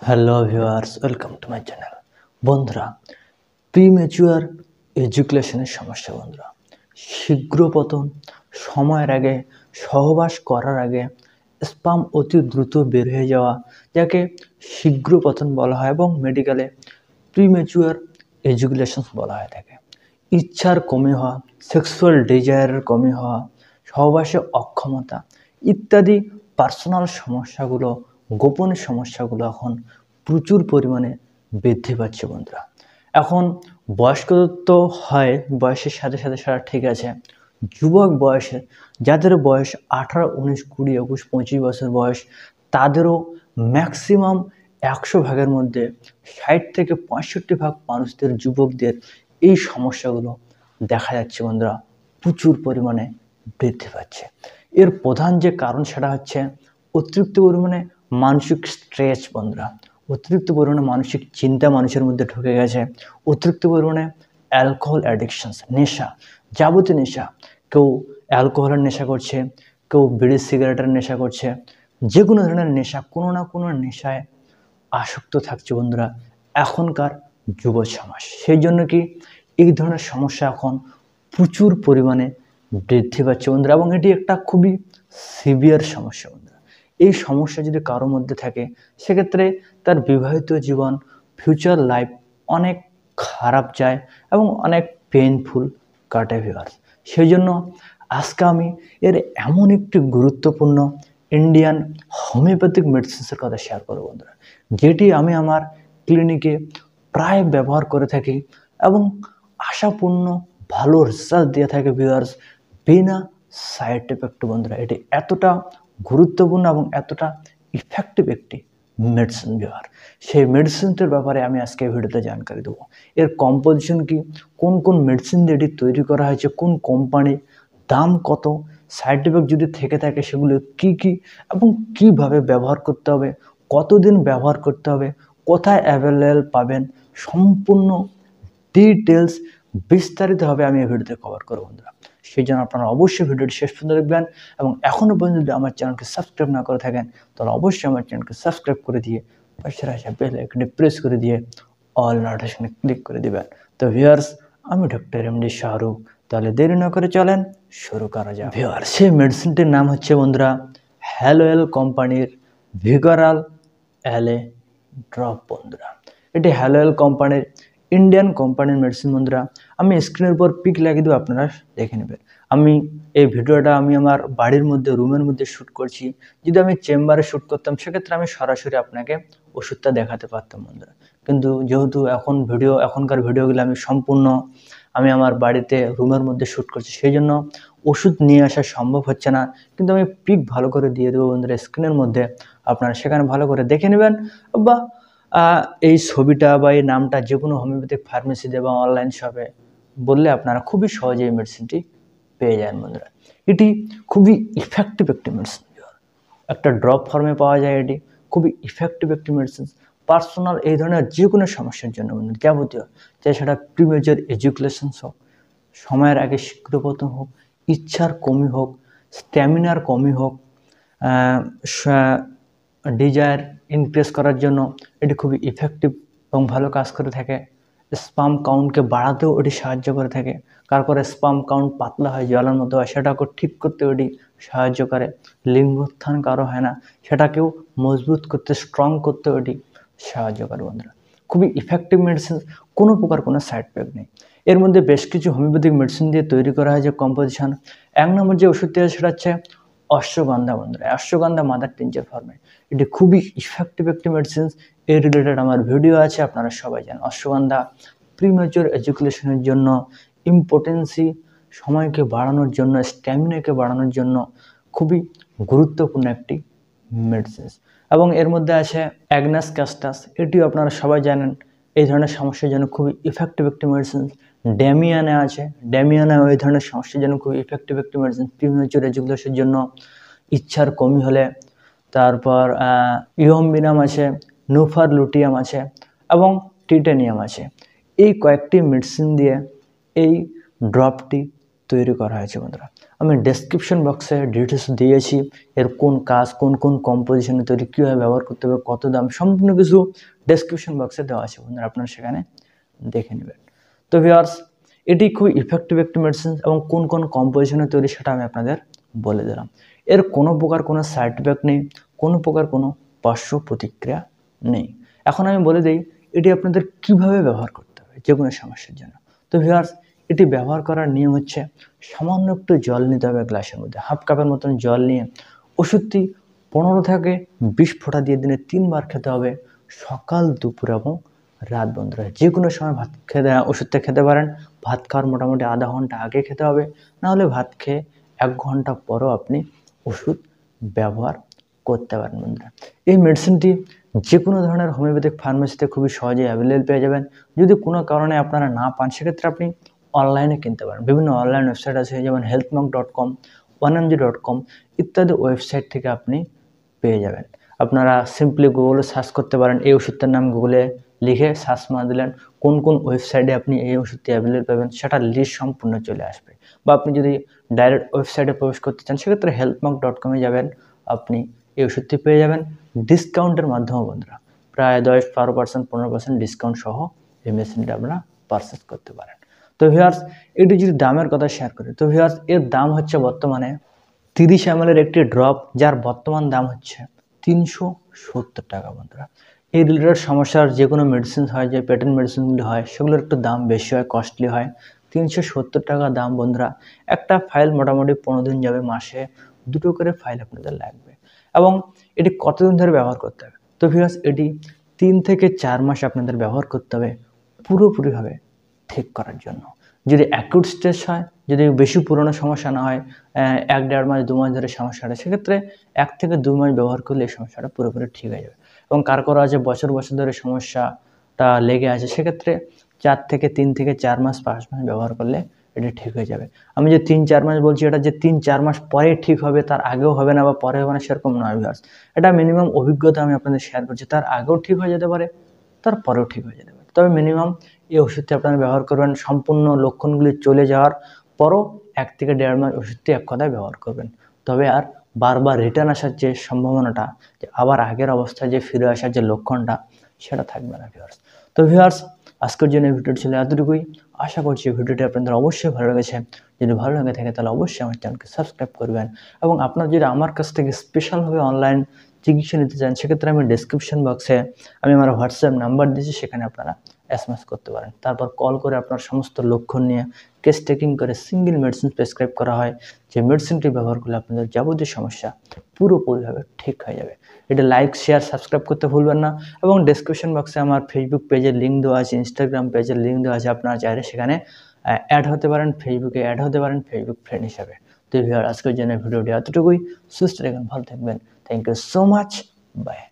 Hello viewers, welcome to my channel. বন্ধুরা, premature এডুকেশনের সমস্যা। বন্ধুরা, শীঘ্র পতন, সময়ের আগে সহবাস করার আগে স্পাম অতি দ্রুত বের হয়ে যাওয়া, যাকে শীঘ্র পতন বলা হয় এবং মেডিকেলে প্রিম্যাচুয়ার এজুকেশন বলা হয় থাকে। ইচ্ছার কমি হওয়া, সেক্সুয়াল ডিজায়ারের কমি হওয়া, সহবাসে অক্ষমতা ইত্যাদি পার্সোনাল সমস্যাগুলো, গোপন সমস্যাগুলো এখন প্রচুর পরিমাণে বৃদ্ধি পাচ্ছে। বন্ধুরা, এখন বয়স্কত্ব হয়, বয়সের সাথে সাথে সেটা ঠিক আছে। যুবক বয়সে যাদের বয়স 18, 19, 20, 21, 25 বছর বয়স, তাদেরও ম্যাক্সিমাম 100 ভাগের মধ্যে 60 থেকে 65 ভাগ মানুষদের, যুবকদের এই সমস্যাগুলো দেখা যাচ্ছে। বন্ধুরা, প্রচুর পরিমাণে বৃদ্ধি পাচ্ছে। এর প্রধান যে কারণ সেটা হচ্ছে অতিরিক্ত পরিমাণে মানসিক স্ট্রেস। বন্ধুরা, অতিরিক্ত পরিমাণে মানসিক চিন্তা মানুষের মধ্যে ঢুকে গেছে। অতিরিক্ত পরিমাণে অ্যালকোহল অ্যাডিকশনস, নেশা, যাবতীয় নেশা। কেউ অ্যালকোহলের নেশা করছে, কেউ বিড়ি সিগারেটের নেশা করছে। যে কোনো ধরনের নেশা, কোনো না কোনো নেশায় আসক্ত থাকছে। বন্ধুরা, এখনকার যুব সমাজ, সেই জন্য কি এই ধরনের সমস্যা এখন প্রচুর পরিমাণে বৃদ্ধি পাচ্ছে। বন্ধুরা, এবং এটি একটা খুবই সিভিয়ার সমস্যা। বন্ধুরা, এই সমস্যা যদি কারোর মধ্যে থাকে, সেক্ষেত্রে তার বিবাহিত জীবন, ফিউচার লাইফ অনেক খারাপ যায় এবং অনেক পেইনফুল কাটে। ভিউয়ার্স, সেই জন্য আজকে আমি এর এমন একটি গুরুত্বপূর্ণ ইন্ডিয়ান হোমিওপ্যাথিক মেডিসিনসের কথা শেয়ার করব। বন্ধুরা, যেটি আমি আমার ক্লিনিকে প্রায় ব্যবহার করে থাকি এবং আশাপূর্ণ ভালো রেজাল্ট দিয়ে থাকে। ভিউয়ার্স, বিনা সাইড এফেক্ট। বন্ধুরা, এটি এতটা গুরুত্বপূর্ণ এবং এতটা ইফেক্টিভ একটি মেডিসিন। ভিউয়ার, সেই মেডিসিনটার ব্যাপারে আমি আজকে ভিডিওতে জানকারি দেবো। এর কম্পোজিশন কি, কোন কোন মেডিসিন দিয়ে এটি তৈরি করা হয়েছে, কোন কোম্পানি, দাম কত, সাইড এফেক্ট যদি থেকে থাকে সেগুলো কি কি এবং কিভাবে ব্যবহার করতে হবে, কতদিন ব্যবহার করতে হবে, কোথায় অ্যাভেলেবল পাবেন, সম্পূর্ণ ডিটেলস বিস্তারিতভাবে আমি এই ভিডিওতে কভার করব। বন্ধুরা, সেই জন্য আপনারা অবশ্যই ভিডিওটি শেষ পর্যন্ত দেখবেন এবং এখনও পর্যন্ত যদি আমার চ্যানেলকে সাবস্ক্রাইব না করে থাকেন, তাহলে অবশ্যই আমার চ্যানেলকে সাবস্ক্রাইব করে দিয়ে পাশে আসা বেল আইকনটি প্রেস করে দিয়ে অল নোটিফিকেশনে ক্লিক করে দিবেন। তো ভিউয়ার্স, আমি ডক্টর এমডি শাহরুখ। তাহলে দেরি না করে চলেন শুরু করা যাক। ভিউয়ার্স, সেই মেডিসিনটির নাম হচ্ছে বন্ধুরা হ্যালোয়েল কোম্পানির ভিগারাল অ্যালে ড্রপ। বন্ধুরা, এটি হ্যালোয়েল কোম্পানির ইন্ডিয়ান কোম্পানির মেডিসিন। বন্ধুরা, আমি স্ক্রিনের উপর পিক লাগিয়ে দেবো, আপনারা দেখে নেবেন। আমি এই ভিডিওটা আমি আমার বাড়ির মধ্যে, রুমের মধ্যে শ্যুট করছি। যদি আমি চেম্বারে শ্যুট করতাম, সেক্ষেত্রে আমি সরাসরি আপনাকে ওষুধটা দেখাতে পারতাম। বন্ধুরা, কিন্তু যেহেতু এখনকার ভিডিওগুলো আমি সম্পূর্ণ আমি আমার বাড়িতে রুমের মধ্যে শ্যুট করছি, সেই জন্য ওষুধ নিয়ে আসা সম্ভব হচ্ছে না। কিন্তু আমি পিক ভালো করে দিয়ে দেবো বন্ধুরা স্ক্রিনের মধ্যে, আপনারা সেখানে ভালো করে দেখে নেবেন। বা এই ছবিটা বা এই নামটা যে কোনো হোমিওপ্যাথিক ফার্মেসিতে বা অনলাইন শপে বললে আপনারা খুবই সহজে এই মেডিসিনটি পেয়ে যান। বন্ধুরা, এটি খুবই ইফেক্টিভ একটি মেডিসিন। একটা ড্রপ ফর্মে পাওয়া যায়। এটি খুবই ইফেক্টিভ একটি মেডিসিন পার্সোনাল এই ধরনের যে কোনো সমস্যার জন্য। বন্ধুরা, যাবতীয়, চাই সেটা প্রিমেচার এজুকেশন হোক, সময়ের আগে শীঘ্র পতন হোক, ইচ্ছার কমি হোক, স্ট্যামিনার কমি হোক, ডিজায়ার ইনক্রিজ করার জন্য এটি খুবই ইফেক্টিভ এবং ভালো কাজ করে থাকে। স্পাম কাউন্টকে বাড়াতেও এটি সাহায্য করে থাকে। কারো স্পাম কাউন্ট পাতলা হয়, জলের মতো হয়, সেটাকেও ঠিক করতে এটি সাহায্য করে। লিঙ্গোত্থান কারো হয় না, সেটাকেও মজবুত করতে, স্ট্রং করতেও এটি সাহায্য করে। বন্ধুরা, খুবই ইফেক্টিভ মেডিসিন, কোনো প্রকার কোনো সাইড এফেক্ট নেই। এর মধ্যে বেশ কিছু হোমিওপ্যাথিক মেডিসিন দিয়ে তৈরি করা হয়। যে কম্পোজিশন, 1 নম্বর যে ওষুধটি আছে সেটা হচ্ছে অশ্বগন্ধা। বন্ধুরা, অশ্বগন্ধা মাদার টিনচার ফর্মে, এটি খুবই ইফেক্টিভ একটি মেডিসিন। এর রিলেটেড আমার ভিডিও আছে, আপনারা সবাই জানেন। অশ্বগন্ধা প্রিম্যাচুর এজুকেশনের জন্য, ইম্পোটেন্সি, সময়কে বাড়ানোর জন্য, স্ট্যামিনাকে বাড়ানোর জন্য খুবই গুরুত্বপূর্ণ একটি মেডিসিন। এবং এর মধ্যে আছে অ্যাগনাস ক্যাস্টাস, এটিও আপনারা সবাই জানেন এই ধরনের সমস্যার জন্য খুবই ইফেক্টিভ একটি মেডিসিন। ড্যামিয়ানা আছে, ড্যামিয়ানা ওই ধরনের সমস্যার জন্য খুবই ইফেক্টিভ একটি মেডিসিন প্রিম্যাচুর এজুকেশনের জন্য, ইচ্ছার কমি হলে। তারপর ইয়ম্বিনাম আছে, নুফার লুটিয়াম আছে এবং টিটেনিয়াম আছে। এই কয়েকটি মেডিসিন দিয়ে এই ড্রপটি তৈরি করা হয়েছে। বন্ধুরা, আমি ডেসক্রিপশন বক্সে ডিটেলস দিয়েছি, এর কোন কাজ, কোন কোন কম্পোজিশনে তৈরি, কীভাবে ব্যবহার করতে হবে, কত দাম, সম্পূর্ণ কিছু ডেসক্রিপশন বক্সে দেওয়া আছে বন্ধুরা, আপনারা সেখানে দেখে নেবেন। তো ভিউয়ার্স, এটি খুব ইফেক্টিভ একটি মেডিসিন এবং কোন কোন কম্পোজিশনে তৈরি সেটা আমি আপনাদের বলে দিলাম। এর কোনো প্রকার কোনো সাইড ইফেক্ট নেই, কোনো প্রকার কোনো পার্শ্ব প্রতিক্রিয়া নেই। এখন আমি বলে দিই এটি আপনাদের কিভাবে ব্যবহার করতে হবে যে কোনো সমস্যার জন্য। তো ভিউয়ার্স, এটি ব্যবহার করার নিয়ম হচ্ছে সামান্য একটু জল নিতে হবে গ্লাসের মধ্যে, হাফ কাপের মতন জল নিয়ে ওষুধটি 15 থেকে 20 ফোঁটা দিয়ে দিনে 3 বার খেতে হবে, সকাল, দুপুর এবং রাত বন্ধুরা। যে কোনো সময় ভাত খেতে ওষুধটা খেতে পারেন। ভাত খাওয়ার মোটামুটি আধা ঘন্টা আগে খেতে হবে, নাহলে ভাত খেয়ে 1 ঘন্টা পরও আপনি ওষুধ ব্যবহার করতে পারেন বন্ধুরা। এই মেডিসিনটি যে কোনো ধরনের হোমিওপ্যাথিক ফার্মেসিতে খুবই সহজেই অ্যাভেলেবল পেয়ে যাবেন। যদি কোনো কারণে আপনারা না পান সেক্ষেত্রে আপনি অনলাইনে কিনতে পারেন। বিভিন্ন অনলাইন ওয়েবসাইট আছে, যেমন healthmark.com, 1mg.com ইত্যাদি ওয়েবসাইট থেকে আপনি পেয়ে যাবেন। আপনারা সিম্পলি গুগলে সার্চ করতে পারেন, এই ওষুধটার নাম গুগলে লিখে সার্চ মার দিলেন, কোন কোন ওয়েবসাইটে আপনি এই ওষুধটি অ্যাভেলেবল পাবেন সেটার লিস্ট সম্পূর্ণ চলে আসবে। বা আপনি যদি ডাইরেক্ট ওয়েবসাইটে প্রবেশ করতে চান সেক্ষেত্রে healthmark.com যাবেন, আপনি এই ওষুধটি পেয়ে যাবেন ডিসকাউন্টের মাধ্যমে বন্ধুরা। প্রায় 10-12%, 15% ডিসকাউন্ট সহ এই মেডিসিনটা আপনারা পারচেস করতে পারেন। তো ভিউয়ার্স, এটি যদি দামের কথা শেয়ার করি, তো ভিউয়ার্স এর দাম হচ্ছে বর্তমানে 30 ml একটি ড্রপ, যার বর্তমান দাম হচ্ছে 370 টাকা বন্ধুরা। এই রিলেটেড সমস্যার যে কোনো মেডিসিন হয়, যে পেটেন্ট মেডিসিনগুলি হয় সেগুলোর একটু দাম বেশি হয়, কস্টলি হয়। 370 টাকা দাম বন্ধুরা। একটা ফাইল মোটামুটি 15 দিন যাবে, মাসে 2টো করে ফাইল আপনাদের লাগবে। এবং এটি কতদিন ধরে ব্যবহার করতে হবে? তো ভিউয়ার্স, এটি 3 থেকে 4 মাস আপনাদের ব্যবহার করতে হবে পুরোপুরিভাবে ঠিক করার জন্য। যদি অ্যাকিউট স্টেজ হয়, যদি বেশি পুরনো সমস্যা না হয়, 1-1.5 মাস 2 মাস ধরে সমস্যা হয়, সেক্ষেত্রে 1 থেকে 2 মাস ব্যবহার করলে এই সমস্যাটা পুরোপুরি ঠিক হয়ে যাবে। এবং কারো আছে বছর বছর ধরে সমস্যাটা লেগে আছে, সেক্ষেত্রে 3 থেকে 4 মাস 5 মাস ব্যবহার করলে এটি ঠিক হয়ে যাবে। আমি যে 3-4 মাস বলছি, এটা যে 3-4 মাস পরে ঠিক হবে, তার আগেও হবে না বা পরে হবে না সেরকম নয় ভিউয়ার্স। এটা মিনিমাম অভিজ্ঞতা আমি আপনাদের শেয়ার করছি, তার আগেও ঠিক হয়ে যেতে পারে, তার পরেও ঠিক হয়ে যেতে পারে। তবে মিনিমাম এই ওষুধটি আপনারা ব্যবহার করবেন, সম্পূর্ণ লক্ষণগুলি চলে যাওয়ার পরও 1 থেকে 1.5 মাস ওষুধটি এক কথায় ব্যবহার করবেন। তবে আর বারবার রিটার্ন আসার যে সম্ভাবনাটা, যে আবার আগের অবস্থায় যে ফিরে আসার যে লক্ষণটা, সেটা থাকবে না ভিউয়ার্স। তো ভিউয়ার্স, আজকের জন্য এই ভিডিওটি ছিল এতটুকুই। আশা করছি ভিডিওটি আপনাদের অবশ্যই ভালো লেগেছে। যদি ভালো লাগে থাকে তাহলে অবশ্যই আমার চ্যানেলকে সাবস্ক্রাইব করবেন। এবং আপনারা যদি আমার কাছ থেকে স্পেশালভাবে অনলাইন চিকিৎসা নিতে চান সেক্ষেত্রে আমি ডেসক্রিপশন বক্সে আমি আমার হোয়াটসঅ্যাপ নাম্বার দিয়েছি, সেখানে আপনারা এসএমএস করতে পারেন। তারপর কল করে আপনার সমস্ত লক্ষণ নিয়ে কেস টেকিং করে সিঙ্গেল মেডিসিন প্রেসক্রাইব করা হয়, যে মেডিসিনটি ব্যবহার করলে আপনাদের যাবতীয় সমস্যা পুরোপুরিভাবে ঠিক হয়ে যাবে। এটা লাইক, শেয়ার, সাবস্ক্রাইব করতে ভুলবেন না। এবং ডেসক্রিপশন বক্সে আমার ফেসবুক পেজের লিঙ্ক দেওয়া আছে, ইনস্টাগ্রাম পেজের লিঙ্ক দেওয়া আছে, আপনারা চাইলে সেখানে অ্যাড হতে পারেন, ফেসবুকে অ্যাড হতে পারেন ফেসবুক ফ্রেন্ড হিসাবে। তো ভিউয়ার, আজকের জন্য ভিডিওটি এতটুকুই। সুস্থ থাকবেন, ভালো থাকবেন। Thank you so much, by.